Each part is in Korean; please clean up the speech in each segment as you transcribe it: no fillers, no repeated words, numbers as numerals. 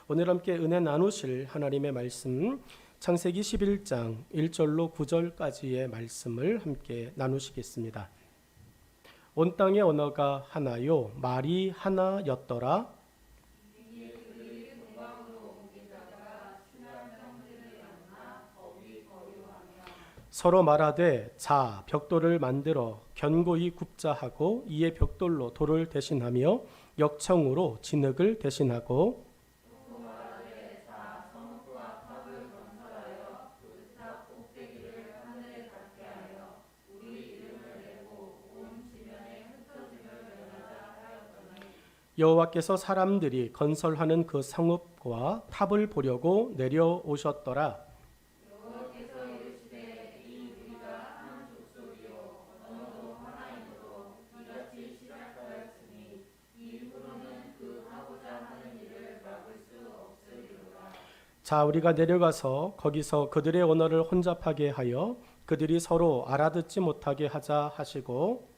오늘 함께 은혜 나누실 하나님의 말씀 창세기 11장 1절로 9절까지의 말씀을 함께 나누시겠습니다. 온 땅의 언어가 하나요 말이 하나였더라. 서로 말하되 자 벽돌을 만들어 견고히 굽자 하고 이에 벽돌로 돌을 대신하며 역청으로 진흙을 대신하고 여호와께서 사람들이 건설하는 그 성읍과 탑을 보려고 내려오셨더라. 자 우리가 내려가서 거기서 그들의 언어를 혼잡하게 하여 그들이 서로 알아듣지 못하게 하자 하시고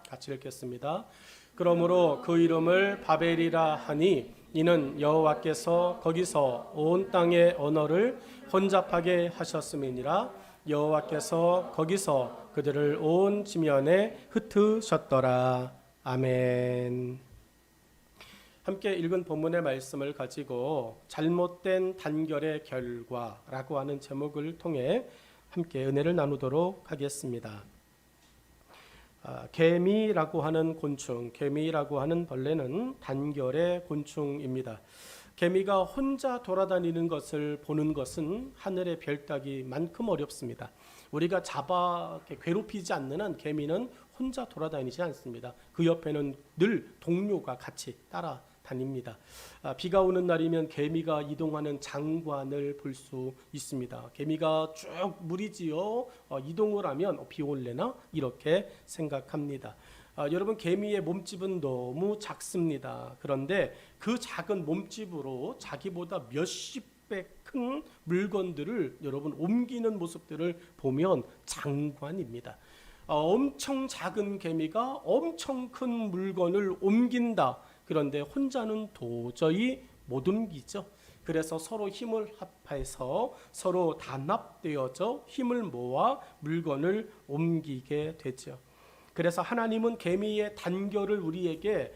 같이 읽겠습니다. 그러므로 그 이름을 바벨이라 하니 이는 여호와께서 거기서 온 땅의 언어를 혼잡하게 하셨음이니라. 여호와께서 거기서 그들을 온 지면에 흩으셨더라. 아멘. 함께 읽은 본문의 말씀을 가지고 잘못된 단결의 결과라고 하는 제목을 통해 함께 은혜를 나누도록 하겠습니다. 개미라고 하는 곤충, 개미라고 하는 벌레는 단결의 곤충입니다. 개미가 혼자 돌아다니는 것을 보는 것은 하늘의 별 따기만큼 어렵습니다. 우리가 잡아 괴롭히지 않는 한 개미는 혼자 돌아다니지 않습니다. 그 옆에는 늘 동료가 같이 따라다닙니다. 비가 오는 날이면 개미가 이동하는 장관을 볼 수 있습니다. 개미가 쭉 무리지어 이동을 하면 비 올래나 이렇게 생각합니다. 여러분 개미의 몸집은 너무 작습니다. 그런데 그 작은 몸집으로 자기보다 몇십 배 큰 물건들을 여러분 옮기는 모습들을 보면 장관입니다. 엄청 작은 개미가 엄청 큰 물건을 옮긴다. 그런데 혼자는 도저히 못 옮기죠. 그래서 서로 힘을 합해서 서로 단합되어져 힘을 모아 물건을 옮기게 되죠. 그래서 하나님은 개미의 단결을 우리에게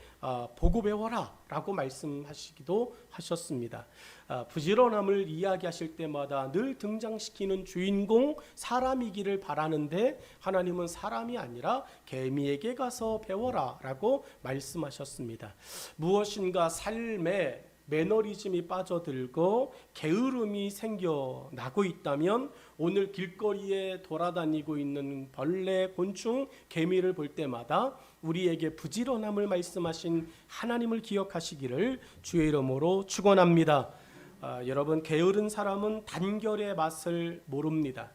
보고 배워라 라고 말씀하시기도 하셨습니다. 부지런함을 이야기하실 때마다 늘 등장시키는 주인공 사람이기를 바라는데 하나님은 사람이 아니라 개미에게 가서 배워라 라고 말씀하셨습니다. 무엇인가 삶에 매너리즘이 빠져들고 게으름이 생겨나고 있다면 오늘 길거리에 돌아다니고 있는 벌레, 곤충, 개미를 볼 때마다 우리에게 부지런함을 말씀하신 하나님을 기억하시기를 주의 이름으로 축원합니다. 여러분 게으른 사람은 단결의 맛을 모릅니다.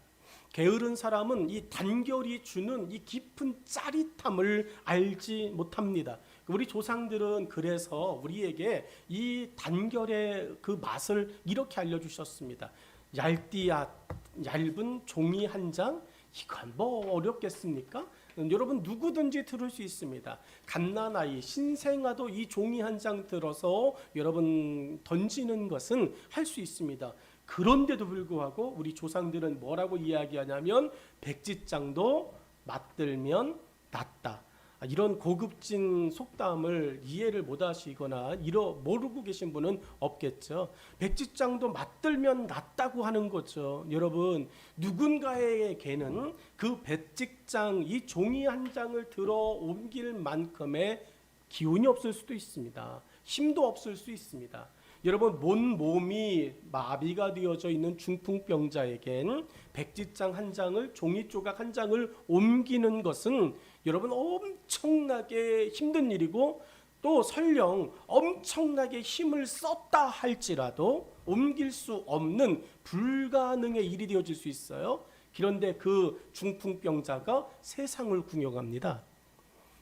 게으른 사람은 이 단결이 주는 이 깊은 짜릿함을 알지 못합니다. 우리 조상들은 그래서 우리에게 이 단결의 그 맛을 이렇게 알려주셨습니다. 얇은 종이 한 장, 이건 뭐 어렵겠습니까? 여러분 누구든지 들을 수 있습니다. 갓난아이, 신생아도 이 종이 한 장 들어서 여러분 던지는 것은 할 수 있습니다. 그런데도 불구하고 우리 조상들은 뭐라고 이야기하냐면 백지장도 맞들면 낫다. 이런 고급진 속담을 이해를 못하시거나 모르고 계신 분은 없겠죠. 백지장도 맞들면 낫다고 하는 거죠. 여러분 누군가에게는 그 백지장 이 종이 한 장을 들어 옮길 만큼의 기운이 없을 수도 있습니다. 힘도 없을 수 있습니다. 여러분 몸이 마비가 되어져 있는 중풍병자에겐 백지장 한 장을 종이 조각 한 장을 옮기는 것은 여러분 엄청나게 힘든 일이고 또 설령 엄청나게 힘을 썼다 할지라도 옮길 수 없는 불가능의 일이 되어질 수 있어요. 그런데 그 중풍병자가 세상을 궁여갑니다.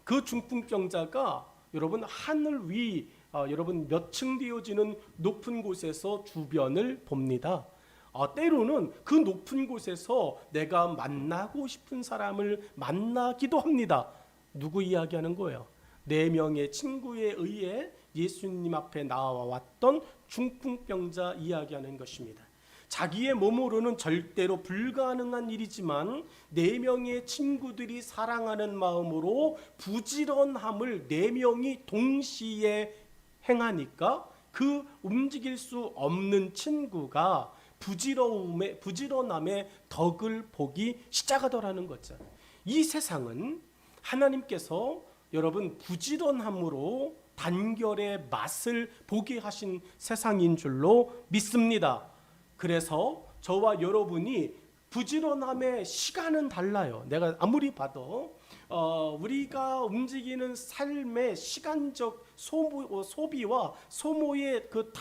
그 중풍병자가 여러분 하늘 위 여러분 몇 층 되어지는 높은 곳에서 주변을 봅니다. 때로는 그 높은 곳에서 내가 만나고 싶은 사람을 만나기도 합니다. 누구 이야기하는 거예요? 4명의 친구에 의해 예수님 앞에 나와왔던 중풍병자 이야기하는 것입니다. 자기의 몸으로는 절대로 불가능한 일이지만 4명의 친구들이 사랑하는 마음으로 부지런함을 4명이 동시에 행하니까 그 움직일 수 없는 친구가 부지런함의 덕을 보기 시작하더라는 거죠. 이 세상은 하나님께서 여러분 부지런함으로 단결의 맛을 보게 하신 세상인 줄로 믿습니다. 그래서 저와 여러분이 부지런함의 시간은 달라요. 내가 아무리 봐도 우리가 움직이는 삶의 시간적 소비와 소모의 그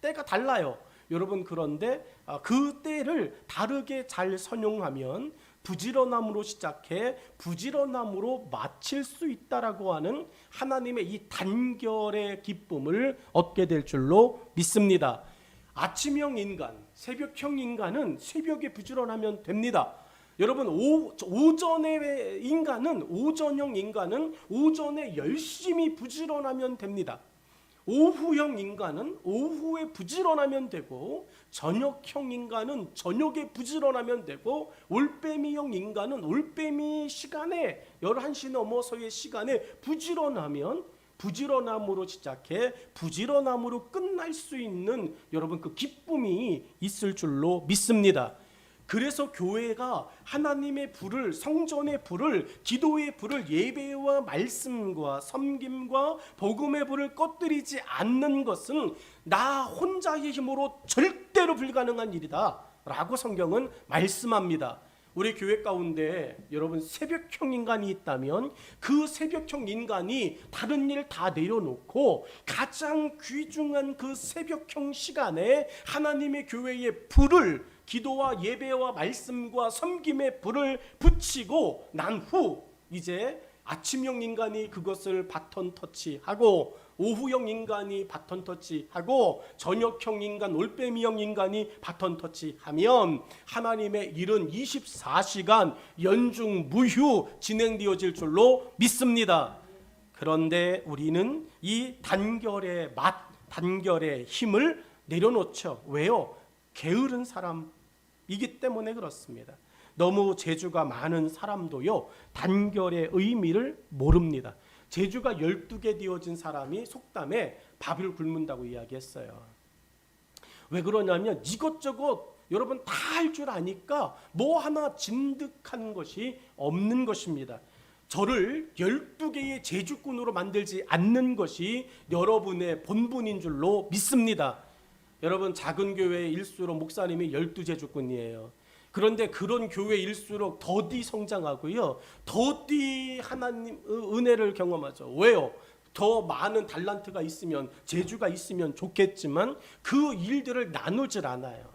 때가 달라요. 여러분 그런데 그 때를 다르게 잘 선용하면 부지런함으로 시작해 부지런함으로 마칠 수 있다라고 하는 하나님의 이 단결의 기쁨을 얻게 될 줄로 믿습니다. 아침형 인간, 새벽형 인간은 새벽에 부지런하면 됩니다. 여러분 오전의 인간은 오전형 인간은 오전에 열심히 부지런하면 됩니다. 오후형 인간은 오후에 부지런하면 되고 저녁형 인간은 저녁에 부지런하면 되고 올빼미형 인간은 올빼미 시간에 11시 넘어서의 시간에 부지런하면 부지런함으로 시작해 부지런함으로 끝날 수 있는 여러분 그 기쁨이 있을 줄로 믿습니다. 그래서 교회가 하나님의 불을, 성전의 불을, 기도의 불을, 예배와 말씀과 섬김과 복음의 불을 꺼뜨리지 않는 것은 나 혼자의 힘으로 절대로 불가능한 일이다 라고 성경은 말씀합니다. 우리 교회 가운데 여러분 새벽형 인간이 있다면 그 새벽형 인간이 다른 일 다 내려놓고 가장 귀중한 그 새벽형 시간에 하나님의 교회의 불을, 기도와 예배와 말씀과 섬김의 불을 붙이고 난 후 이제 아침형 인간이 그것을 바톤 터치하고 오후형 인간이 바톤 터치하고 저녁형 인간, 올빼미형 인간이 바톤 터치하면 하나님의 일은 24시간 연중 무휴 진행되어질 줄로 믿습니다. 그런데 우리는 이 단결의 맛, 단결의 힘을 내려놓죠. 왜요? 게으른 사람이기 때문에 그렇습니다. 너무 재주가 많은 사람도요 단결의 의미를 모릅니다. 재주가 12개 되어진 사람이 속담에 밥을 굶는다고 이야기했어요. 왜 그러냐면 이것저것 여러분 다 할 줄 아니까 뭐 하나 진득한 것이 없는 것입니다. 저를 12개의 재주꾼으로 만들지 않는 것이 여러분의 본분인 줄로 믿습니다. 여러분 작은 교회일수록 목사님이 12재주꾼이에요. 그런데 그런 교회일수록 더디 성장하고요. 더디 하나님 은혜를 경험하죠. 왜요? 더 많은 달란트가 있으면 재주가 있으면 좋겠지만 그 일들을 나누질 않아요.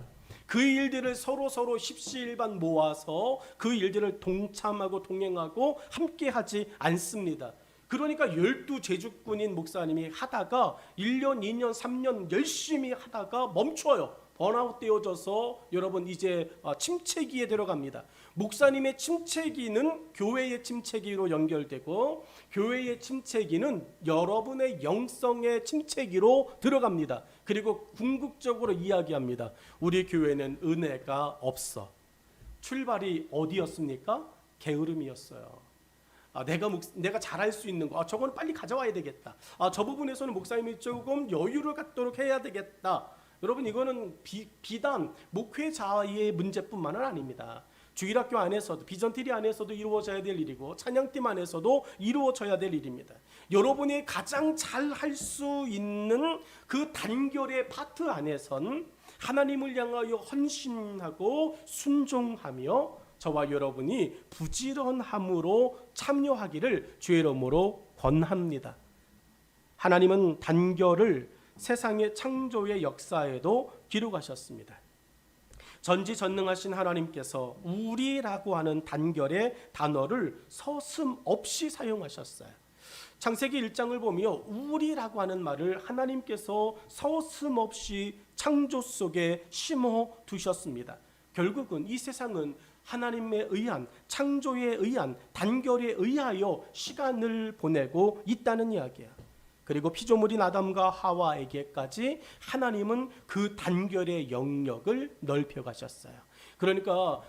그 일들을 서로 십시일반 모아서 그 일들을 동참하고 동행하고 함께하지 않습니다. 그러니까 12재주꾼인 목사님이 하다가 1년, 2년, 3년 열심히 하다가 멈춰요. 번아웃 되어져서 여러분 이제 침체기에 들어갑니다. 목사님의 침체기는 교회의 침체기로 연결되고 교회의 침체기는 여러분의 영성의 침체기로 들어갑니다. 그리고 궁극적으로 이야기합니다. 우리 교회는 은혜가 없어. 출발이 어디였습니까? 게으름이었어요. 내가 잘할 수 있는 거, 저건 빨리 가져와야 되겠다. 저 부분에서는 목사님이 조금 여유를 갖도록 해야 되겠다. 여러분 이거는 비단 목회자의 문제뿐만은 아닙니다. 주일학교 안에서도 비전트리 안에서도 이루어져야 될 일이고 찬양팀 안에서도 이루어져야 될 일입니다. 여러분이 가장 잘 할 수 있는 그 단결의 파트 안에선 하나님을 향하여 헌신하고 순종하며 저와 여러분이 부지런함으로 참여하기를 주의 이름으로 권합니다. 하나님은 단결을 세상의 창조의 역사에도 기록하셨습니다. 전지전능하신 하나님께서 우리라고 하는 단결의 단어를 서슴없이 사용하셨어요. 창세기 1장을 보며 우리라고 하는 말을 하나님께서 서슴없이 창조 속에 심어 두셨습니다. 결국은 이 세상은 하나님에 의한, 창조에 의한, 단결에 의하여 시간을 보내고 있다는 이야기야. 그리고 피조물인 아담과 하와에게까지 하나님은 그 단결의 영역을 넓혀 가셨어요. 그러니까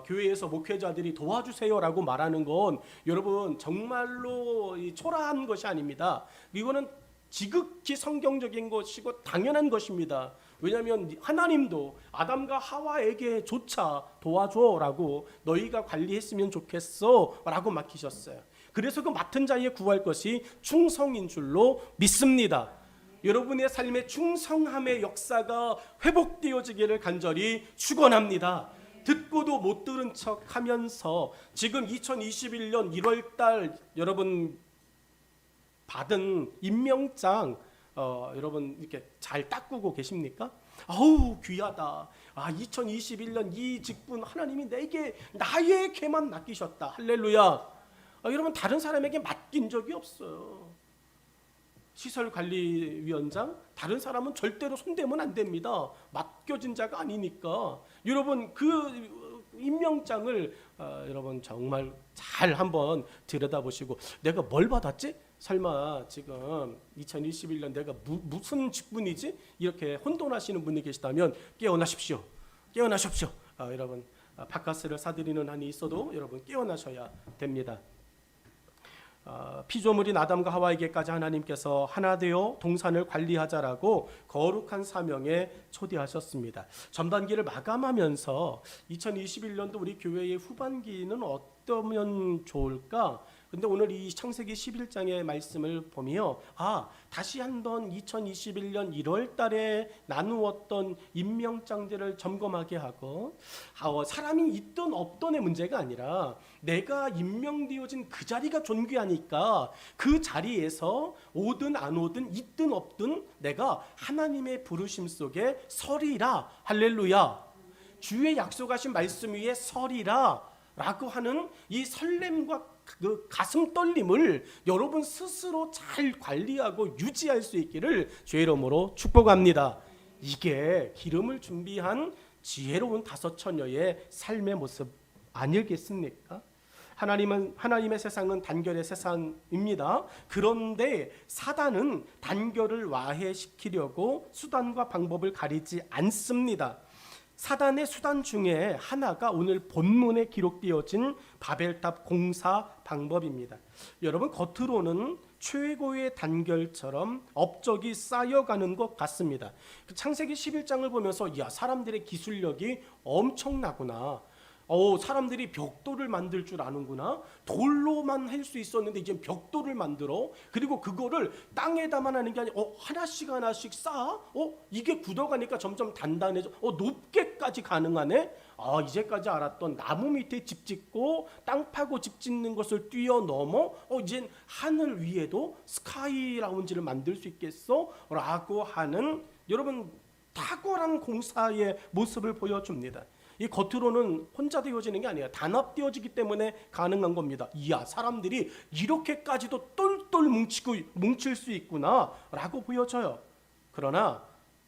교회에서 목회자들이 도와주세요라고 말하는 건 여러분 정말로 초라한 것이 아닙니다. 이거는 지극히 성경적인 것이고 당연한 것입니다. 왜냐하면 하나님도 아담과 하와에게조차 도와줘라고 너희가 관리했으면 좋겠어라고 맡기셨어요. 그래서 그 맡은 자에 구할 것이 충성인 줄로 믿습니다. 여러분의 삶의 충성함의 역사가 회복되어지기를 간절히 축원합니다. 듣고도 못 들은 척하면서 지금 2021년 1월달 여러분 받은 임명장 여러분 이렇게 잘 닦고 계십니까? 아우 귀하다. 2021년 이 직분 하나님이 나에게만 맡기셨다. 할렐루야. 여러분 다른 사람에게 맡긴 적이 없어요. 시설관리위원장 다른 사람은 절대로 손대면 안 됩니다. 맡겨진 자가 아니니까. 여러분 그 임명장을 여러분 정말 잘 한번 들여다보시고 내가 뭘 받았지? 설마 지금 2021년 내가 무슨 직분이지? 이렇게 혼돈하시는 분이 계시다면 깨어나십시오. 깨어나십시오. 여러분 바카스를 사드리는 한이 있어도 여러분 깨어나셔야 됩니다. 피조물인 아담과 하와에게까지 하나님께서 하나 되어 동산을 관리하자라고 거룩한 사명에 초대하셨습니다. 전반기를 마감하면서 2021년도 우리 교회의 후반기는 어떠면 좋을까? 근데 오늘 이 창세기 11장의 말씀을 보며 다시 한번 2021년 1월 달에 나누었던 임명장들을 점검하게 하고 사람이 있든 없든의 문제가 아니라 내가 임명되어진 그 자리가 존귀하니까 그 자리에서 오든 안 오든 있든 없든 내가 하나님의 부르심 속에 서리라. 할렐루야. 주의 약속하신 말씀 위에 서리라 라고 하는 이 설렘과 그 가슴 떨림을 여러분 스스로 잘 관리하고 유지할 수 있기를 주의 이름으로 축복합니다. 이게 기름을 준비한 지혜로운 다섯 처녀의 삶의 모습 아니겠습니까? 하나님의 세상은 단결의 세상입니다. 그런데 사단은 단결을 와해시키려고 수단과 방법을 가리지 않습니다. 사단의 수단 중에 하나가 오늘 본문에 기록되어진 바벨탑 공사 방법입니다. 여러분 겉으로는 최고의 단결처럼 업적이 쌓여가는 것 같습니다. 창세기 11장을 보면서 사람들의 기술력이 엄청나구나. 사람들이 벽돌을 만들 줄 아는구나. 돌로만 할 수 있었는데 이제 벽돌을 만들어. 그리고 그거를 땅에다만 하는 게 아니라 하나씩 쌓아. 이게 굳어가니까 점점 단단해져. 높게까지 가능하네. 이제까지 알았던 나무 밑에 집 짓고 땅 파고 집 짓는 것을 뛰어넘어 이젠 하늘 위에도 스카이 라운지를 만들 수 있겠어? 라고 하는 여러분 탁월한 공사의 모습을 보여줍니다. 이 겉으로는 혼자 되어지는 게 아니에요. 단합되어지기 때문에 가능한 겁니다. 사람들이 이렇게까지도 똘똘 뭉칠 수 있구나 라고 보여져요. 그러나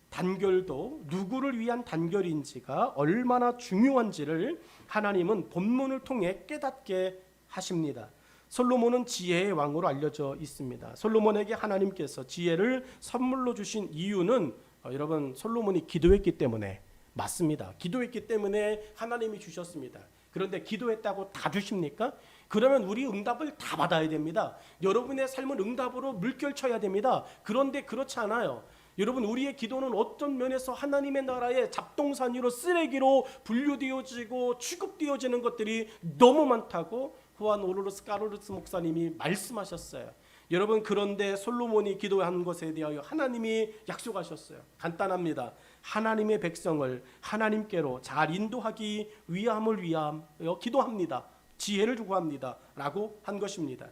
단결도 누구를 위한 단결인지가 얼마나 중요한지를 하나님은 본문을 통해 깨닫게 하십니다. 솔로몬은 지혜의 왕으로 알려져 있습니다. 솔로몬에게 하나님께서 지혜를 선물로 주신 이유는 여러분 솔로몬이 기도했기 때문에 맞습니다. 기도했기 때문에 하나님이 주셨습니다. 그런데 기도했다고 다 주십니까? 그러면 우리 응답을 다 받아야 됩니다. 여러분의 삶은 응답으로 물결쳐야 됩니다. 그런데 그렇지 않아요. 여러분 우리의 기도는 어떤 면에서 하나님의 나라의 잡동사니로 쓰레기로 분류되어지고 취급되어지는 것들이 너무 많다고 후안 오르르스 까르르스 목사님이 말씀하셨어요. 여러분 그런데 솔로몬이 기도한 것에 대하여 하나님이 약속하셨어요. 간단합니다. 하나님의 백성을 하나님께로 잘 인도하기 위함을 위하여 기도합니다. 지혜를 구합니다. 라고 한 것입니다.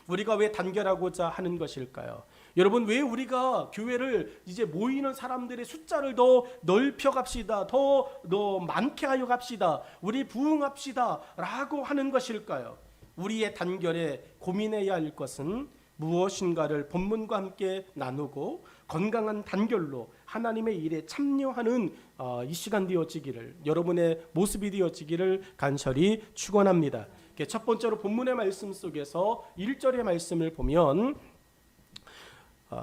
우리가 왜 단결하고자 하는 것일까요? 여러분 왜 우리가 교회를 이제 모이는 사람들의 숫자를 더 넓혀 갑시다. 더 많게 하여 갑시다. 우리 부흥합시다. 라고 하는 것일까요? 우리의 단결에 고민해야 할 것은 무엇인가를 본문과 함께 나누고 건강한 단결로 하나님의 일에 참여하는 이 시간 되어지기를, 여러분의 모습이 되어지기를 간절히 축원합니다. 첫 번째로 본문의 말씀 속에서 1절의 말씀을 보면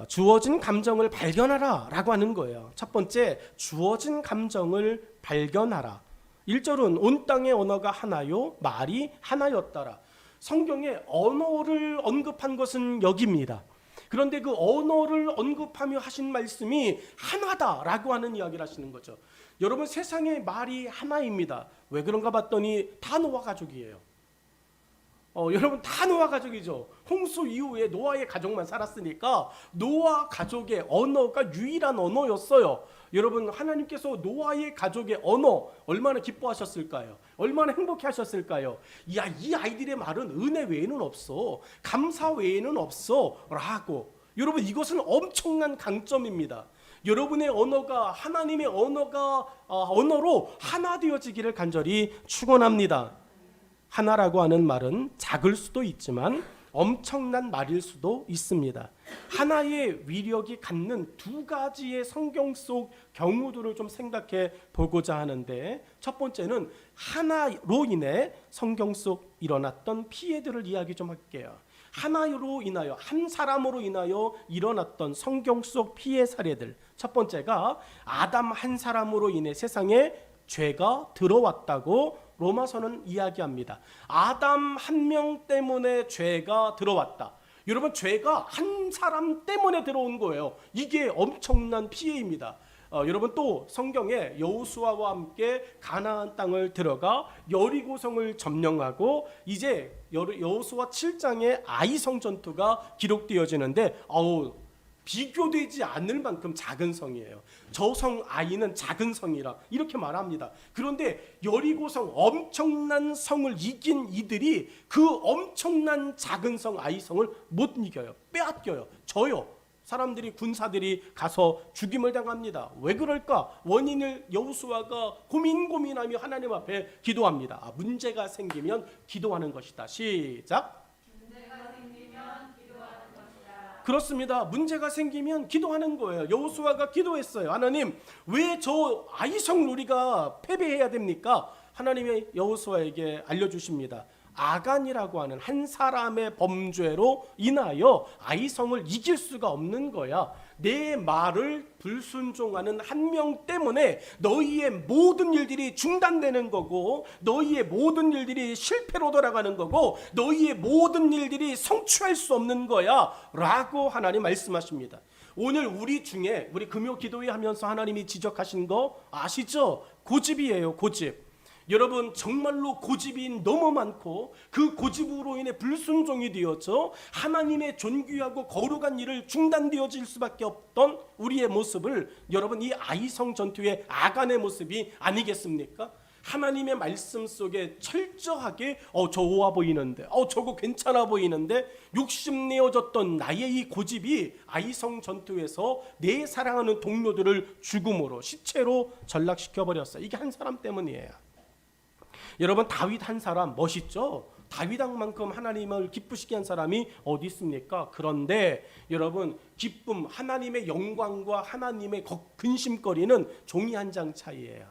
주어진 감정을 발견하라 라고 하는 거예요. 첫 번째, 주어진 감정을 발견하라. 1절은 온 땅의 언어가 하나요 말이 하나였더라. 성경에 언어를 언급한 것은 여기입니다. 그런데 그 언어를 언급하며 하신 말씀이 하나다라고 하는 이야기를 하시는 거죠. 여러분, 세상에 말이 하나입니다. 왜 그런가 봤더니 다 노아 가족이에요. 여러분, 다 노아 가족이죠. 홍수 이후에 노아의 가족만 살았으니까 노아 가족의 언어가 유일한 언어였어요. 여러분, 하나님께서 노아의 가족의 언어 얼마나 기뻐하셨을까요? 얼마나 행복해 하셨을까요? 야, 이 아이들의 말은 은혜 외에는 없어, 감사 외에는 없어 라고. 여러분, 이것은 엄청난 강점입니다. 여러분의 언어가 하나님의 언어로 하나 되어지기를 간절히 축원합니다. 하나라고 하는 말은 작을 수도 있지만 엄청난 말일 수도 있습니다. 하나의 위력이 갖는 두 가지의 성경 속 경우들을 좀 생각해 보고자 하는데, 첫 번째는 하나로 인해 성경 속 일어났던 피해들을 이야기 좀 할게요. 하나로 인하여, 한 사람으로 인하여 일어났던 성경 속 피해 사례들. 첫 번째가 아담 한 사람으로 인해 세상에 죄가 들어왔다고 로마서는 이야기합니다. 아담 한 명 때문에 죄가 들어왔다. 여러분, 죄가 한 사람 때문에 들어온 거예요. 이게 엄청난 피해입니다. 여러분, 또 성경에 여호수아와 함께 가나안 땅을 들어가 여리고성을 점령하고 이제 여호수아 7장에 아이성 전투가 기록되어지는데 비교되지 않을 만큼 작은 성이에요. 저 성 아이는 작은 성이라 이렇게 말합니다. 그런데 여리고성 엄청난 성을 이긴 이들이 그 엄청난 작은 성 아이성을 못 이겨요. 빼앗겨요. 져요. 사람들이, 군사들이 가서 죽임을 당합니다. 왜 그럴까? 원인을 여호수아가 고민하며 하나님 앞에 기도합니다. 문제가 생기면 기도하는 것이다. 시작. 그렇습니다. 문제가 생기면 기도하는 거예요. 여호수아가 기도했어요. 하나님, 왜 저 아이성 우리가 패배해야 됩니까? 하나님이 여호수아에게 알려주십니다. 아간이라고 하는 한 사람의 범죄로 인하여 아이성을 이길 수가 없는 거야. 내 말을 불순종하는 한 명 때문에 너희의 모든 일들이 중단되는 거고, 너희의 모든 일들이 실패로 돌아가는 거고, 너희의 모든 일들이 성취할 수 없는 거야 라고 하나님 말씀하십니다. 오늘 우리 중에, 우리 금요 기도회 하면서 하나님이 지적하신 거 아시죠? 고집이에요. 고집. 여러분, 정말로 고집이 너무 많고 그 고집으로 인해 불순종이 되어서 하나님의 존귀하고 거룩한 일을 중단되어질 수밖에 없던 우리의 모습을, 여러분, 이 아이성 전투의 아간의 모습이 아니겠습니까? 하나님의 말씀 속에 철저하게 좋아 보이는데, 저거 괜찮아 보이는데 욕심내어졌던 나의 이 고집이 아이성 전투에서 내 사랑하는 동료들을 죽음으로, 시체로 전락시켜버렸어요. 이게 한 사람 때문이에요. 여러분, 다윗 한 사람 멋있죠? 다윗왕만큼 하나님을 기쁘시게 한 사람이 어디 있습니까? 그런데 여러분, 기쁨, 하나님의 영광과 하나님의 근심거리는 종이 한 장 차이예요.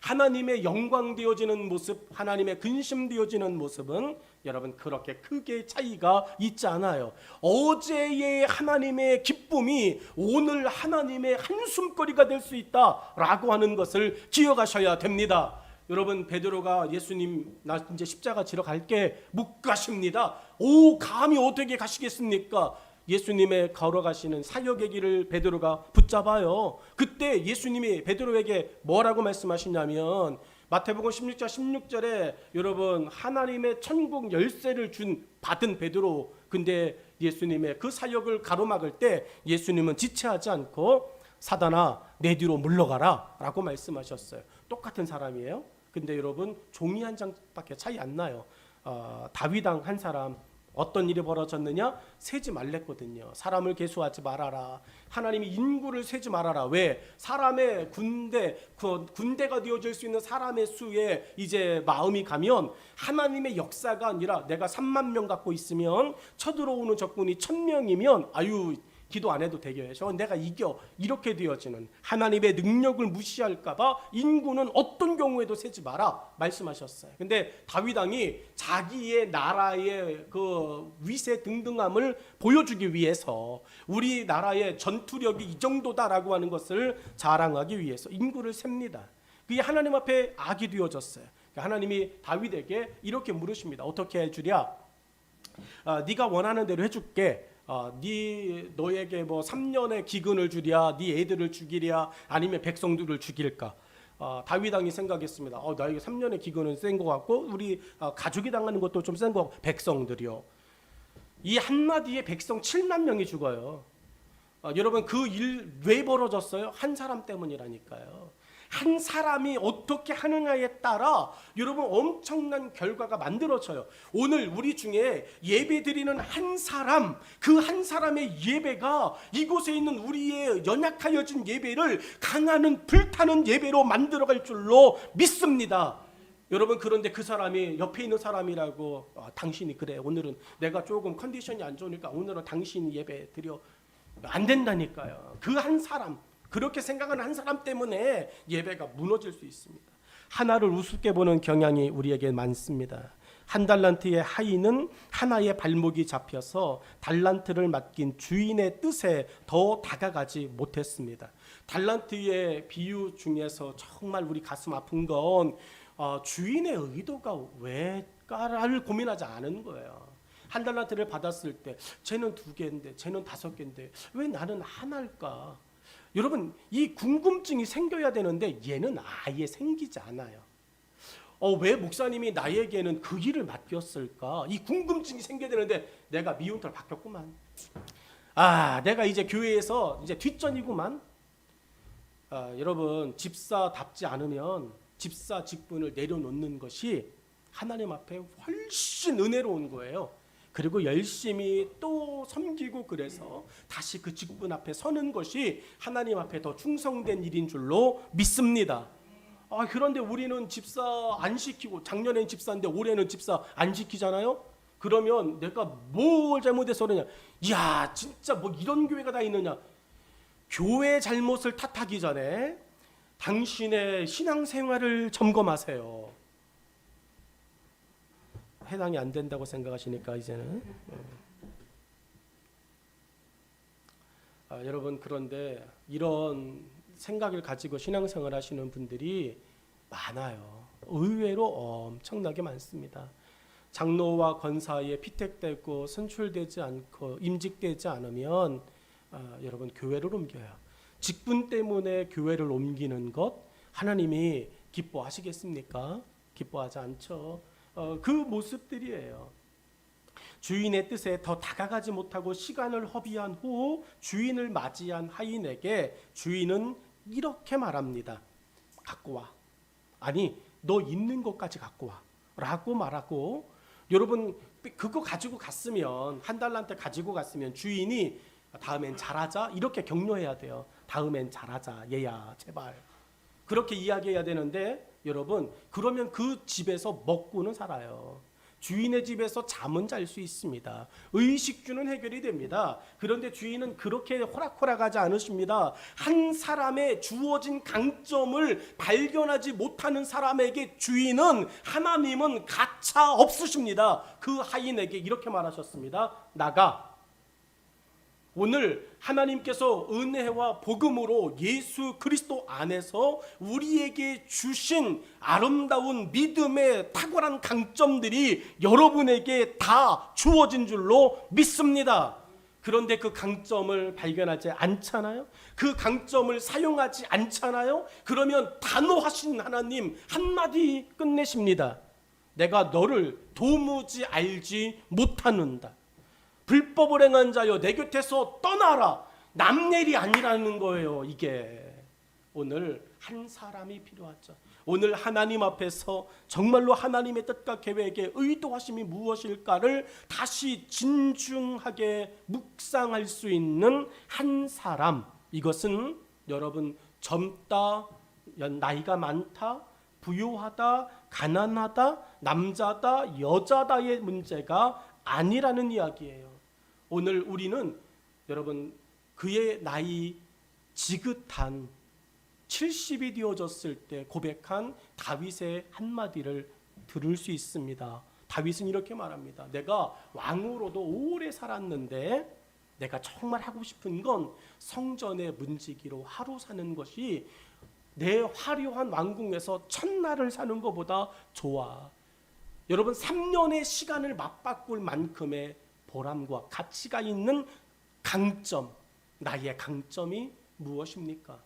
하나님의 영광 되어지는 모습, 하나님의 근심 되어지는 모습은 여러분 그렇게 크게 차이가 있지 않아요. 어제의 하나님의 기쁨이 오늘 하나님의 한숨거리가 될 수 있다라고 하는 것을 기억하셔야 됩니다. 여러분, 베드로가 예수님, 나 이제 십자가 지러 갈게, 못 가십니다. 감히 어떻게 가시겠습니까? 예수님의 걸어가시는 사역의 길을 베드로가 붙잡아요. 그때 예수님이 베드로에게 뭐라고 말씀하시냐면, 마태복음 16장 16절에 여러분, 하나님의 천국 열쇠를 받은 베드로, 근데 예수님의 그 사역을 가로막을 때 예수님은 지체하지 않고 사단아 내 뒤로 물러가라 라고 말씀하셨어요. 똑같은 사람이에요. 근데 여러분, 종이 한 장밖에 차이 안 나요. 다윗왕 한 사람, 어떤 일이 벌어졌느냐? 세지 말랬거든요. 사람을 계수하지 말아라. 하나님이 인구를 세지 말아라. 왜? 사람의 군대가 되어질 수 있는 사람의 수에 이제 마음이 가면 하나님의 역사가 아니라 내가 3만 명 갖고 있으면 쳐들어오는 적군이 1000명이면 아유 기도 안 해도 되겠죠. 내가 이겨. 이렇게 되어지는 하나님의 능력을 무시할까 봐 인구는 어떤 경우에도 세지 마라 말씀하셨어요. 근데 다윗 왕이 자기의 나라의 그 위세 등등함을 보여주기 위해서 우리나라의 전투력이 이 정도다라고 하는 것을 자랑하기 위해서 인구를 셉니다. 그게 하나님 앞에 악이 되어졌어요. 하나님이 다윗에게 이렇게 물으십니다. 어떻게 해주랴? 네가 원하는 대로 해줄게. 너에게 뭐 3년의 기근을 주랴, 네 애들을 죽이랴, 아니면 백성들을 죽일까? 다윗 왕이 생각했습니다. 나에게 3년의 기근은 센 것 같고 우리 가족이 당하는 것도 좀 센 것 같고 백성들이요. 이 한마디에 백성 7만 명이 죽어요. 여러분 그 일 왜 벌어졌어요? 한 사람 때문이라니까요. 한 사람이 어떻게 하느냐에 따라 여러분 엄청난 결과가 만들어져요. 오늘 우리 중에 예배 드리는 한 사람, 그 한 사람의 예배가 이곳에 있는 우리의 연약하여진 예배를 강하는 불타는 예배로 만들어갈 줄로 믿습니다. 여러분 그런데 그 사람이 옆에 있는 사람이라고 당신이 그래 오늘은 내가 조금 컨디션이 안 좋으니까 오늘은 당신이 예배 드려 안 된다니까요. 그 한 사람 그렇게 생각하는 한 사람 때문에 예배가 무너질 수 있습니다. 하나를 우습게 보는 경향이 우리에게 많습니다. 한 달란트의 하인은 하나의 발목이 잡혀서 달란트를 맡긴 주인의 뜻에 더 다가가지 못했습니다. 달란트의 비유 중에서 정말 우리 가슴 아픈 건 주인의 의도가 왜까를 고민하지 않은 거예요. 한 달란트를 받았을 때 쟤는 2개인데 쟤는 5개인데 왜 나는 하나일까? 여러분 이 궁금증이 생겨야 되는데 얘는 아예 생기지 않아요. 왜 목사님이 나에게는 그 일을 맡겼을까? 이 궁금증이 생겨야 되는데 내가 미운털 바뀌었구만. 내가 이제 교회에서 이제 뒷전이구만. 여러분 집사답지 않으면 집사 직분을 내려놓는 것이 하나님 앞에 훨씬 은혜로운 거예요. 그리고 열심히 또 섬기고 그래서 다시 그 직분 앞에 서는 것이 하나님 앞에 더 충성된 일인 줄로 믿습니다. 그런데 우리는 집사 안 시키고 작년에는 집사인데 올해는 집사 안 시키잖아요. 그러면 내가 뭘 잘못해서 그러냐? 이야 진짜 뭐 이런 교회가 다 있느냐? 교회 잘못을 탓하기 전에 당신의 신앙생활을 점검하세요. 해당이 안 된다고 생각하시니까 이제는 여러분 그런데 이런 생각을 가지고 신앙생활 하시는 분들이 많아요. 의외로 엄청나게 많습니다. 장로와 권사에 피택되고 선출되지 않고 임직되지 않으면 여러분 교회를 옮겨요. 직분 때문에 교회를 옮기는 것 하나님이 기뻐하시겠습니까? 기뻐하지 않죠. 그 모습들이에요. 주인의 뜻에 더 다가가지 못하고 시간을 허비한 후 주인을 맞이한 하인에게 주인은 이렇게 말합니다. 갖고 와. 아니 너 있는 것까지 갖고 와 라고 말하고 여러분 그거 가지고 갔으면 한 달란트 가지고 갔으면 주인이 다음엔 잘하자 이렇게 격려해야 돼요. 다음엔 잘하자 얘야 제발 그렇게 이야기해야 되는데 여러분 그러면 그 집에서 먹고는 살아요. 주인의 집에서 잠은 잘 수 있습니다. 의식주는 해결이 됩니다. 그런데 주인은 그렇게 호락호락하지 않으십니다. 한 사람의 주어진 강점을 발견하지 못하는 사람에게 주인은 하나님은 가차 없으십니다. 그 하인에게 이렇게 말하셨습니다. 나가. 오늘 하나님께서 은혜와 복음으로 예수 그리스도 안에서 우리에게 주신 아름다운 믿음의 탁월한 강점들이 여러분에게 다 주어진 줄로 믿습니다. 그런데 그 강점을 발견하지 않잖아요. 그 강점을 사용하지 않잖아요. 그러면 단호하신 하나님 한마디 끝내십니다. 내가 너를 도무지 알지 못하는다. 불법을 행한 자여 내 곁에서 떠나라. 남일이 아니라는 거예요. 이게 오늘 한 사람이 필요하죠. 오늘 하나님 앞에서 정말로 하나님의 뜻과 계획의 의도하심이 무엇일까를 다시 진중하게 묵상할 수 있는 한 사람, 이것은 여러분 젊다, 나이가 많다, 부유하다, 가난하다, 남자다, 여자다의 문제가 아니라는 이야기예요. 오늘 우리는 여러분 그의 나이 지긋한 70이 되어졌을 때 고백한 다윗의 한마디를 들을 수 있습니다. 다윗은 이렇게 말합니다. 내가 왕으로도 오래 살았는데 내가 정말 하고 싶은 건 성전의 문지기로 하루 사는 것이 내 화려한 왕궁에서 첫날을 사는 것보다 좋아. 여러분 3년의 시간을 맞바꿀 만큼의 보람과 가치가 있는 강점, 나의 강점이 무엇입니까?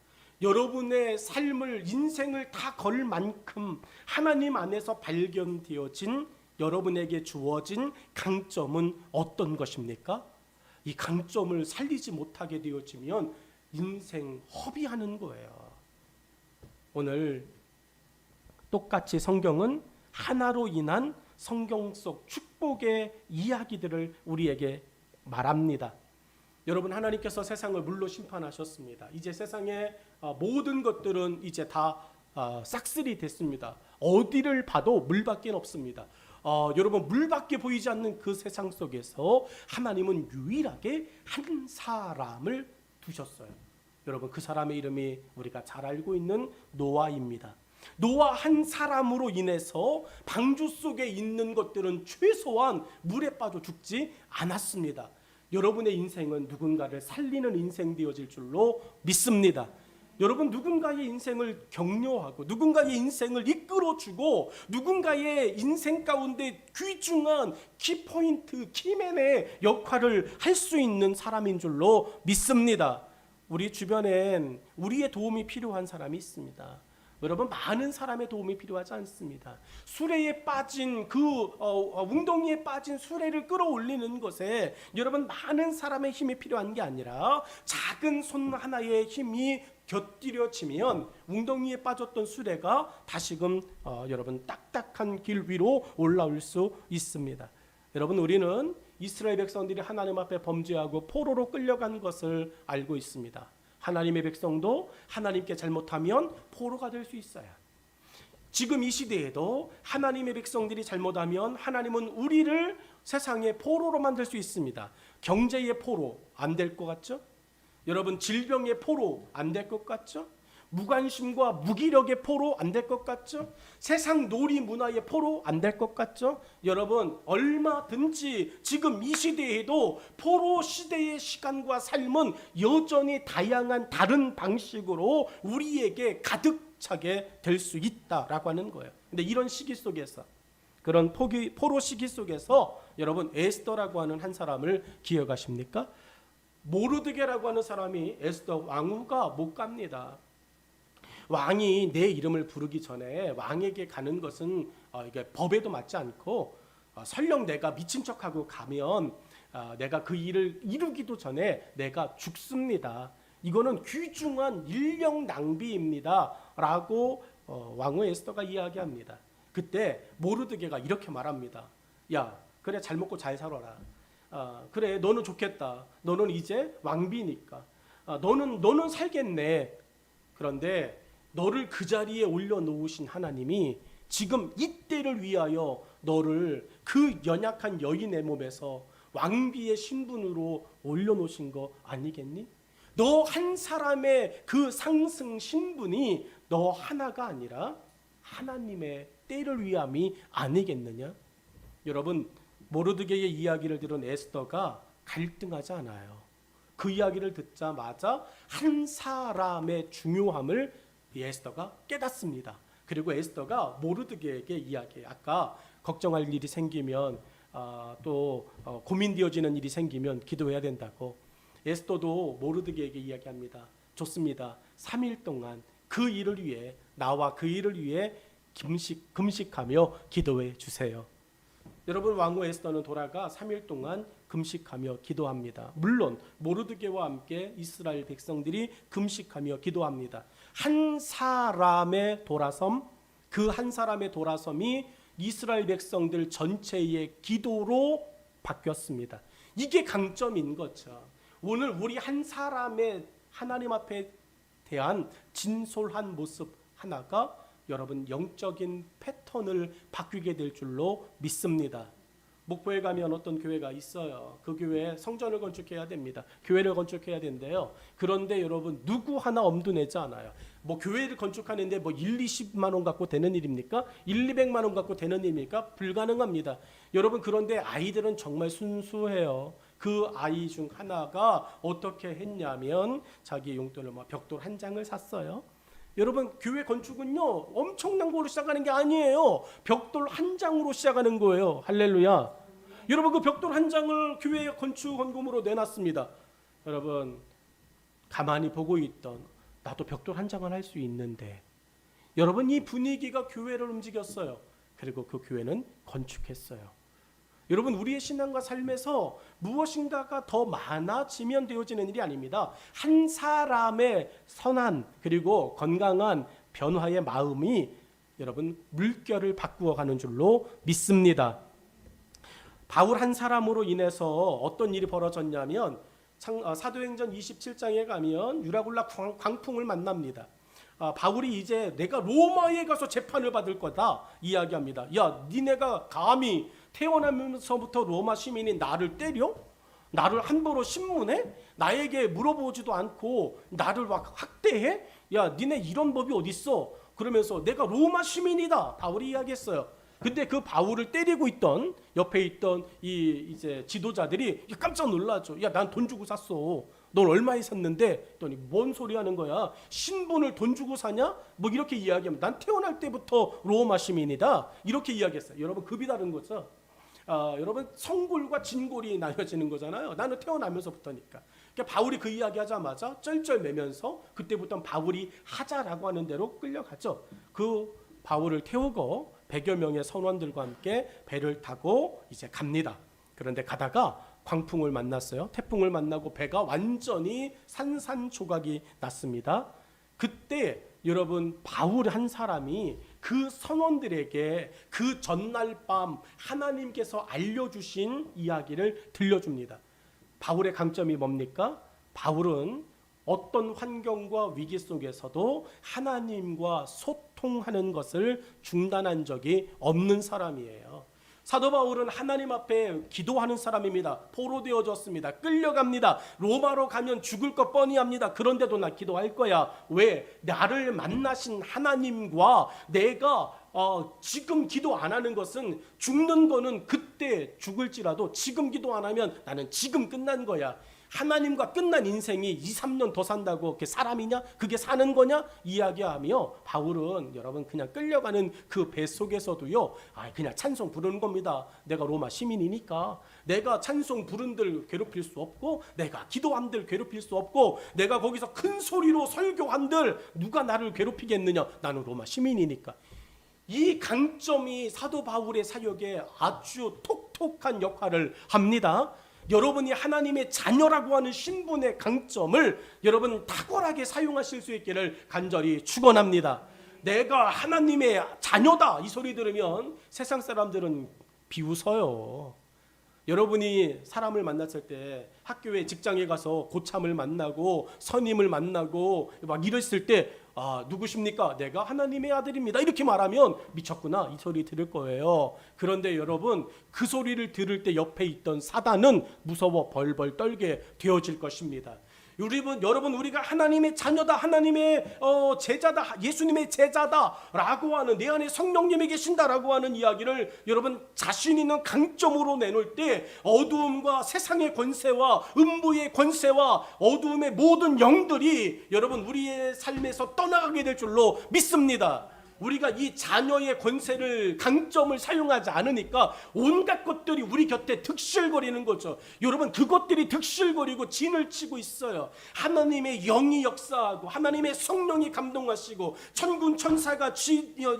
여러분의 삶을 인생을 다 걸 만큼 하나님 안에서 발견되어진 여러분에게 주어진 강점은 어떤 것입니까? 이 강점을 살리지 못하게 되어지면 인생 허비하는 거예요. 오늘 똑같이 성경은 하나로 인한 성경 속 축복의 이야기들을 우리에게 말합니다. 여러분 하나님께서 세상을 물로 심판하셨습니다. 이제 세상의 모든 것들은 이제 다 싹쓸이 됐습니다. 어디를 봐도 물밖에 없습니다. 여러분 물밖에 보이지 않는 그 세상 속에서 하나님은 유일하게 한 사람을 두셨어요. 여러분 그 사람의 이름이 우리가 잘 알고 있는 노아입니다. 노아 한 사람으로 인해서 방주 속에 있는 것들은 최소한 물에 빠져 죽지 않았습니다. 여러분의 인생은 누군가를 살리는 인생 되어질 줄로 믿습니다. 여러분 누군가의 인생을 격려하고 누군가의 인생을 이끌어주고 누군가의 인생 가운데 귀중한 키포인트, 키맨의 역할을 할 수 있는 사람인 줄로 믿습니다. 우리 주변엔 우리의 도움이 필요한 사람이 있습니다. 여러분 많은 사람의 도움이 필요하지 않습니다. 수레에 빠진 웅덩이에 빠진 수레를 끌어올리는 것에 여러분 많은 사람의 힘이 필요한 게 아니라 작은 손 하나의 힘이 곁들여지면 웅덩이에 빠졌던 수레가 다시금 여러분 딱딱한 길 위로 올라올 수 있습니다. 여러분 우리는 이스라엘 백성들이 하나님 앞에 범죄하고 포로로 끌려간 것을 알고 있습니다. 하나님의 백성도 하나님께 잘못하면 포로가 될 수 있어요. 지금 이 시대에도 하나님의 백성들이 잘못하면 하나님은 우리를 세상의 포로로 만들 수 있습니다. 경제의 포로 안 될 것 같죠? 여러분 질병의 포로 안 될 것 같죠? 무관심과 무기력의 포로 안 될 것 같죠? 세상 놀이 문화의 포로 안 될 것 같죠? 여러분 얼마든지 지금 이 시대에도 포로 시대의 시간과 삶은 여전히 다양한 다른 방식으로 우리에게 가득 차게 될 수 있다라고 하는 거예요. 근데 이런 시기 속에서 그런 포로 시기 속에서 여러분 에스더라고 하는 한 사람을 기억하십니까? 모르드게라고 하는 사람이 에스더 왕후가 못 갑니다. 왕이 내 이름을 부르기 전에 왕에게 가는 것은 이게 법에도 맞지 않고 설령 내가 미친 척하고 가면 내가 그 일을 이루기도 전에 내가 죽습니다. 이거는 귀중한 인력 낭비입니다. 라고 왕후 에스더가 이야기합니다. 그때 모르드게가 이렇게 말합니다. 야, 그래 잘 먹고 잘 살아라. 그래 너는 좋겠다. 너는 이제 왕비니까. 너는 살겠네. 그런데 너를 그 자리에 올려놓으신 하나님이 지금 이때를 위하여 너를 그 연약한 여인의 몸에서 왕비의 신분으로 올려놓으신 거 아니겠니? 너 한 사람의 그 상승 신분이 너 하나가 아니라 하나님의 때를 위함이 아니겠느냐? 여러분 모르드게의 이야기를 들은 에스더가 갈등하지 않아요. 그 이야기를 듣자마자 한 사람의 중요함을 에스더가 깨닫습니다. 그리고 에스더가 모르드게에게 이야기해요. 아까 걱정할 일이 생기면 또 고민되어지는 일이 생기면 기도해야 된다고. 에스더도 모르드게에게 이야기합니다. 좋습니다. 3일 동안 그 일을 위해 나와 그 일을 위해 금식하며 기도해 주세요. 여러분 왕후 에스더는 돌아가 3일 동안 금식하며 기도합니다. 물론 모르드게와 함께 이스라엘 백성들이 금식하며 기도합니다. 한 사람의 돌아섬, 그 한 사람의 돌아섬이 이스라엘 백성들 전체의 기도로 바뀌었습니다. 이게 강점인 거죠. 오늘 우리 한 사람의 하나님 앞에 대한 진솔한 모습 하나가 여러분 영적인 패턴을 바뀌게 될 줄로 믿습니다. 목포에 가면 어떤 교회가 있어요. 그 교회에 성전을 건축해야 됩니다. 교회를 건축해야 된대요. 그런데 여러분 누구 하나 엄두 내지 않아요. 뭐 교회를 건축하는데 뭐 20만 원 갖고 되는 일입니까? 200만 원 갖고 되는 일입니까? 불가능합니다. 여러분 그런데 아이들은 정말 순수해요. 그 아이 중 하나가 어떻게 했냐면 자기 용돈을 벽돌 한 장을 샀어요. 여러분 교회 건축은요 엄청난 걸로 시작하는 게 아니에요. 벽돌 한 장으로 시작하는 거예요. 할렐루야. 여러분 그 벽돌 한 장을 교회 건축 헌금으로 내놨습니다. 여러분 가만히 보고 있던 나도 벽돌 한 장을 할 수 있는데 여러분 이 분위기가 교회를 움직였어요. 그리고 그 교회는 건축했어요. 여러분 우리의 신앙과 삶에서 무엇인가가 더 많아지면 되어지는 일이 아닙니다. 한 사람의 선한 그리고 건강한 변화의 마음이 여러분 물결을 바꾸어 가는 줄로 믿습니다. 바울 한 사람으로 인해서 어떤 일이 벌어졌냐면 사도행전 27장에 가면 유라굴라 광풍을 만납니다. 바울이 이제 내가 로마에 가서 재판을 받을 거다 이야기합니다. 야, 니네가 감히 태어나면서부터 로마 시민이 나를 때려? 나를 함부로 신문해? 나에게 물어보지도 않고 나를 막 학대해? 야, 니네 이런 법이 어딨어? 그러면서 내가 로마 시민이다. 바울이 이야기했어요. 근데 그 바울을 때리고 있던 옆에 있던 이제 지도자들이 깜짝 놀라죠. 야, 난 돈 주고 샀어. 넌 얼마에 샀는데? 했더니 뭔 소리 하는 거야? 신분을 돈 주고 사냐? 뭐 이렇게 이야기하면 난 태어날 때부터 로마 시민이다. 이렇게 이야기했어요. 여러분 급이 다른 거죠. 여러분 성골과 진골이 나뉘어지는 거잖아요. 나는 태어나면서부터니까. 그러니까 바울이 그 이야기하자마자 쩔쩔매면서 그때부터 바울이 하자라고 하는 대로 끌려가죠. 그 바울을 태우고 100여 명의 선원들과 함께 배를 타고 이제 갑니다. 그런데 가다가 광풍을 만났어요. 태풍을 만나고 배가 완전히 산산조각이 났습니다. 그때 여러분 바울 한 사람이 그 선원들에게 그 전날 밤 하나님께서 알려주신 이야기를 들려줍니다. 바울의 강점이 뭡니까? 바울은 어떤 환경과 위기 속에서도 하나님과 소통하는 것을 중단한 적이 없는 사람이에요. 사도 바울은 하나님 앞에 기도하는 사람입니다. 포로되어졌습니다. 끌려갑니다. 로마로 가면 죽을 것 뻔히 합니다. 그런데도 나 기도할 거야. 왜? 나를 만나신 하나님과 내가 지금 기도 안 하는 것은 죽는 거는 그때 죽을지라도 지금 기도 안 하면 나는 지금 끝난 거야. 하나님과 끝난 인생이 2, 3년 더 산다고 그게 사람이냐? 그게 사는 거냐? 이야기하며 바울은 여러분 그냥 끌려가는 그 배 속에서도요. 그냥 찬송 부르는 겁니다. 내가 로마 시민이니까 내가 찬송 부른들 괴롭힐 수 없고 내가 기도한들 괴롭힐 수 없고 내가 거기서 큰 소리로 설교한들 누가 나를 괴롭히겠느냐? 나는 로마 시민이니까. 이 강점이 사도 바울의 사역에 아주 톡톡한 역할을 합니다. 여러분이 하나님의 자녀라고 하는 신분의 강점을 여러분 탁월하게 사용하실 수 있기를 간절히 축원합니다. 내가 하나님의 자녀다 이 소리 들으면 세상 사람들은 비웃어요. 여러분이 사람을 만났을 때 학교에 직장에 가서 고참을 만나고 선임을 만나고 막 이랬을 때 누구십니까? 내가 하나님의 아들입니다. 이렇게 말하면 미쳤구나 이 소리 들을 거예요. 그런데 여러분 그 소리를 들을 때 옆에 있던 사단은 무서워 벌벌 떨게 되어질 것입니다. 여러분 우리가 하나님의 자녀다, 하나님의 제자다, 예수님의 제자다라고 하는 내 안에 성령님이 계신다라고 하는 이야기를 여러분 자신 있는 강점으로 내놓을 때 어두움과 세상의 권세와 음부의 권세와 어두움의 모든 영들이 여러분 우리의 삶에서 떠나가게 될 줄로 믿습니다. 우리가 이 자녀의 권세를 강점을 사용하지 않으니까 온갖 것들이 우리 곁에 득실거리는 거죠. 여러분 그것들이 득실거리고 진을 치고 있어요. 하나님의 영이 역사하고 하나님의 성령이 감동하시고 천군 천사가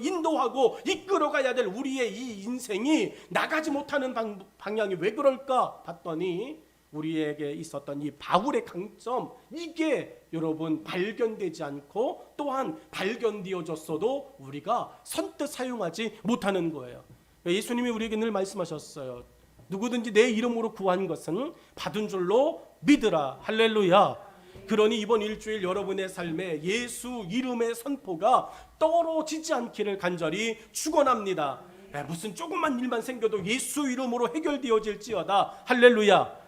인도하고 이끌어가야 될 우리의 이 인생이 나가지 못하는 방향이 왜 그럴까 봤더니 우리에게 있었던 이 바울의 강점, 이게 여러분 발견되지 않고 또한 발견되어졌어도 우리가 선뜻 사용하지 못하는 거예요. 예수님이 우리에게 늘 말씀하셨어요. 누구든지 내 이름으로 구한 것은 받은 줄로 믿으라. 할렐루야. 그러니 이번 일주일 여러분의 삶에 예수 이름의 선포가 떨어지지 않기를 간절히 축원합니다. 무슨 조금만 일만 생겨도 예수 이름으로 해결되어질지어다. 할렐루야.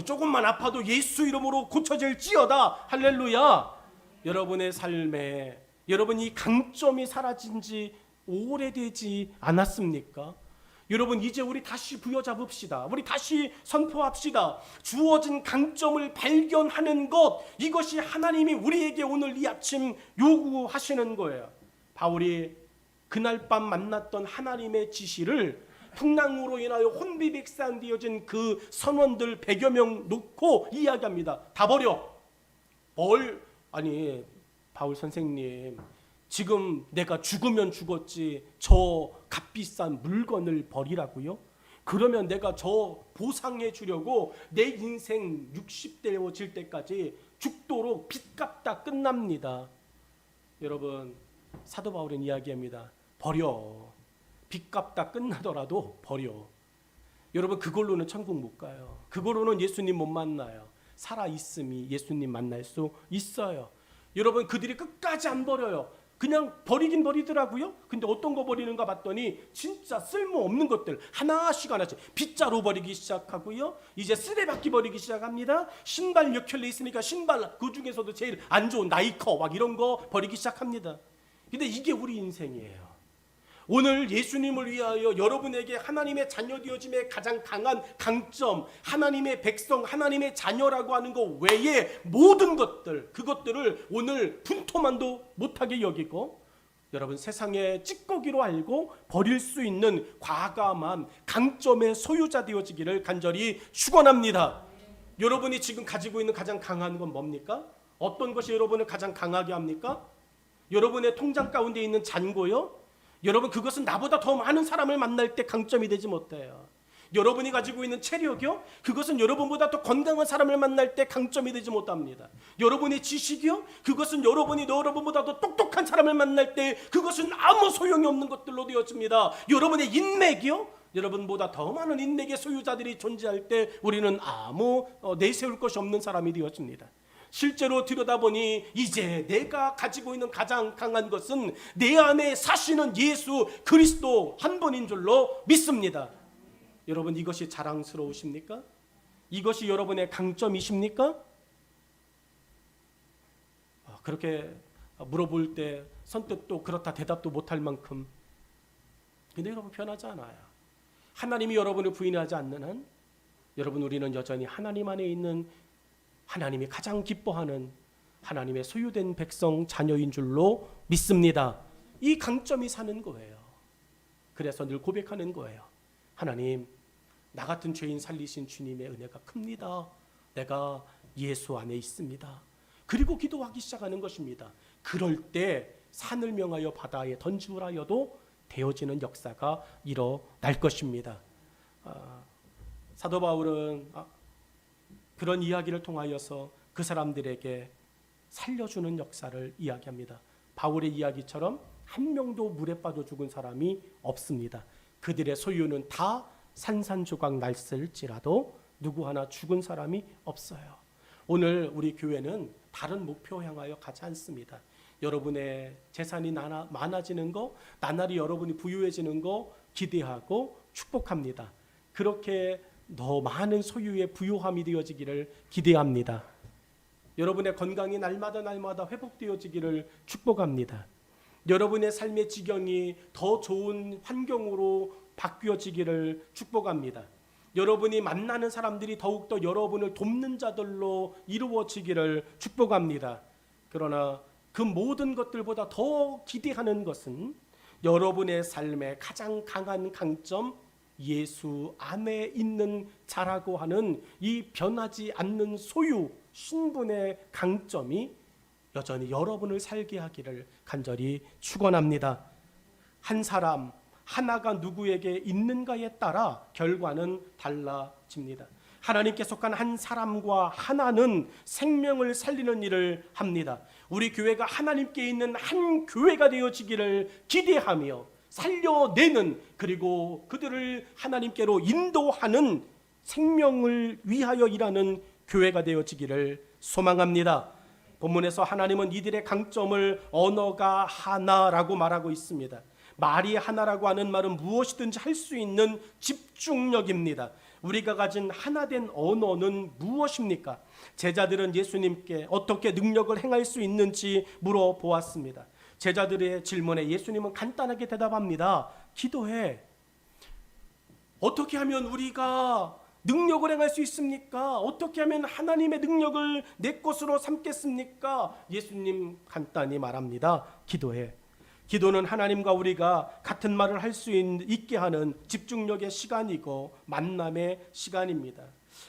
조금만 아파도 예수 이름으로 고쳐질지어다. 할렐루야. 여러분의 삶에 여러분 이 강점이 사라진 지 오래되지 않았습니까? 여러분 이제 우리 다시 부여잡읍시다. 우리 다시 선포합시다. 주어진 강점을 발견하는 것, 이것이 하나님이 우리에게 오늘 이 아침 요구하시는 거예요. 바울이 그날 밤 만났던 하나님의 지시를 풍랑으로 인하여 혼비백산되어진 그 선원들 100여 명 놓고 이야기합니다. 다 버려. 아니 바울 선생님, 지금 내가 죽으면 죽었지 저 값비싼 물건을 버리라고요? 그러면 내가 저 보상해 주려고 내 인생 60되어질 때까지 죽도록 빚 갚다 끝납니다. 여러분 사도 바울은 이야기합니다. 버려. 빚 갚다 끝나더라도 버려. 여러분 그걸로는 천국 못 가요. 그걸로는 예수님 못 만나요. 살아있음이 예수님 만날 수 있어요. 여러분 그들이 끝까지 안 버려요. 그냥 버리긴 버리더라고요. 근데 어떤 거 버리는가 봤더니 진짜 쓸모없는 것들 하나씩 빗자루 버리기 시작하고요. 이제 쓰레받기 버리기 시작합니다. 신발 몇 켤레 있으니까 신발, 그 중에서도 제일 안 좋은 나이커 막 이런 거 버리기 시작합니다. 근데 이게 우리 인생이에요. 오늘 예수님을 위하여 여러분에게 하나님의 자녀 되어짐의 가장 강한 강점, 하나님의 백성, 하나님의 자녀라고 하는 것 외에 모든 것들, 그것들을 오늘 분토만도 못하게 여기고 여러분 세상의 찌꺼기로 알고 버릴 수 있는 과감한 강점의 소유자 되어지기를 간절히 축원합니다. 여러분이 지금 가지고 있는 가장 강한 건 뭡니까? 어떤 것이 여러분을 가장 강하게 합니까? 여러분의 통장 가운데 있는 잔고요? 여러분 그것은 나보다 더 많은 사람을 만날 때 강점이 되지 못해요. 여러분이 가지고 있는 체력이요? 그것은 여러분보다 더 건강한 사람을 만날 때 강점이 되지 못합니다. 여러분의 지식이요? 그것은 여러분보다 더 똑똑한 사람을 만날 때 그것은 아무 소용이 없는 것들로 되어집니다. 여러분의 인맥이요? 여러분보다 더 많은 인맥의 소유자들이 존재할 때 우리는 아무 내세울 것이 없는 사람이 되어집니다. 실제로 들여다보니 이제 내가 가지고 있는 가장 강한 것은 내 안에 사시는 예수 그리스도 한 분인 줄로 믿습니다. 여러분 이것이 자랑스러우십니까? 이것이 여러분의 강점이십니까? 그렇게 물어볼 때 선뜻 또 그렇다 대답도 못할 만큼. 근데 여러분 변하지 않아요. 하나님이 여러분을 부인하지 않는 한 여러분 우리는 여전히 하나님 안에 있는 하나님이 가장 기뻐하는 하나님의 소유된 백성 자녀인 줄로 믿습니다. 이 강점이 사는 거예요. 그래서 늘 고백하는 거예요. 하나님, 나 같은 죄인 살리신 주님의 은혜가 큽니다. 내가 예수 안에 있습니다. 그리고 기도하기 시작하는 것입니다. 그럴 때 산을 명하여 바다에 던지우라 하여도 되어지는 역사가 일어날 것입니다. 사도 바울은 그런 이야기를 통하여서 그 사람들에게 살려주는 역사를 이야기합니다. 바울의 이야기처럼 한 명도 물에 빠져 죽은 사람이 없습니다. 그들의 소유는 다 산산조각 났을지라도 누구 하나 죽은 사람이 없어요. 오늘 우리 교회는 다른 목표 향하여 가지 않습니다. 여러분의 재산이 많아지는 거, 나날이 여러분이 부유해지는 거 기대하고 축복합니다. 그렇게 더 많은 소유의 부요함이 되어지기를 기대합니다. 여러분의 건강이 날마다 회복되어지기를 축복합니다. 여러분의 삶의 지경이 더 좋은 환경으로 바뀌어지기를 축복합니다. 여러분이 만나는 사람들이 더욱더 여러분을 돕는 자들로 이루어지기를 축복합니다. 그러나 그 모든 것들보다 더 기대하는 것은 여러분의 삶의 가장 강한 강점, 예수 안에 있는 자라고 하는 이 변하지 않는 소유, 신분의 강점이 여전히 여러분을 살게 하기를 간절히 축원합니다. 한 사람 하나가 누구에게 있는가에 따라 결과는 달라집니다. 하나님께 속한 한 사람과 하나는 생명을 살리는 일을 합니다. 우리 교회가 하나님께 있는 한 교회가 되어지기를 기대하며 살려내는, 그리고 그들을 하나님께로 인도하는, 생명을 위하여 일하는 교회가 되어지기를 소망합니다. 본문에서 하나님은 이들의 강점을 언어가 하나라고 말하고 있습니다. 말이 하나라고 하는 말은 무엇이든지 할 수 있는 집중력입니다. 우리가 가진 하나된 언어는 무엇입니까? 제자들은 예수님께 어떻게 능력을 행할 수 있는지 물어보았습니다. 제자들의 질문에 예수님은 간단하게 대답합니다. 기도해. 어떻게 하면 우리가 능력을 행할 수 있습니까? 어떻게 하면 하나님의 능력을 내 것으로 삼겠습니까? 예수님 간단히 말합니다. 기도해. 기도는 하나님과 우리가 같은 말을 할 수 있게 하는 집중력의 시간이고 만남의 시간입니다.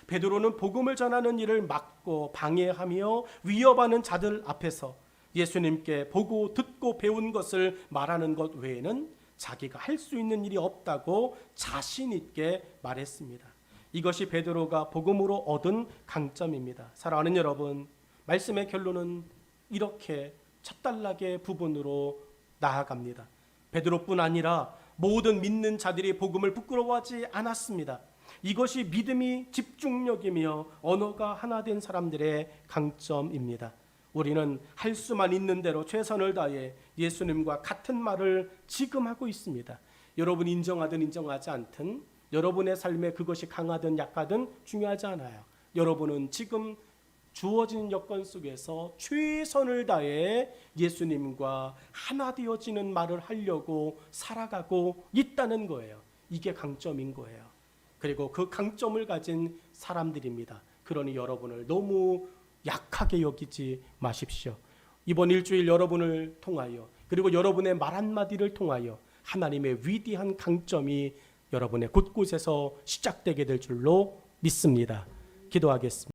베드로는 복음을 전하는 일을 막고 방해하며 위협하는 자들 앞에서 예수님께 보고 듣고 배운 것을 말하는 것 외에는 자기가 할 수 있는 일이 없다고 자신 있게 말했습니다. 이것이 베드로가 복음으로 얻은 강점입니다. 사랑하는 여러분, 말씀의 결론은 이렇게 첫단락의 부분으로 나아갑니다. 베드로뿐 아니라 모든 믿는 자들이 복음을 부끄러워하지 않았습니다. 이것이 믿음이 집중력이며 언어가 하나 된 사람들의 강점입니다. 우리는 할 수만 있는 대로 최선을 다해 예수님과 같은 말을 지금 하고 있습니다. 여러분이 인정하든 인정하지 않든, 여러분의 삶에 그것이 강하든 약하든 중요하지 않아요. 여러분은 지금 주어진 여건 속에서 최선을 다해 예수님과 하나 되어지는 말을 하려고 살아가고 있다는 거예요. 이게 강점인 거예요. 그리고 그 강점을 가진 사람들입니다. 그러니 여러분을 너무 약하게 여기지 마십시오. 이번 일주일 여러분을 통하여, 그리고 여러분의 말 한마디를 통하여 하나님의 위대한 강점이 여러분의 곳곳에서 시작되게 될 줄로 믿습니다. 기도하겠습니다.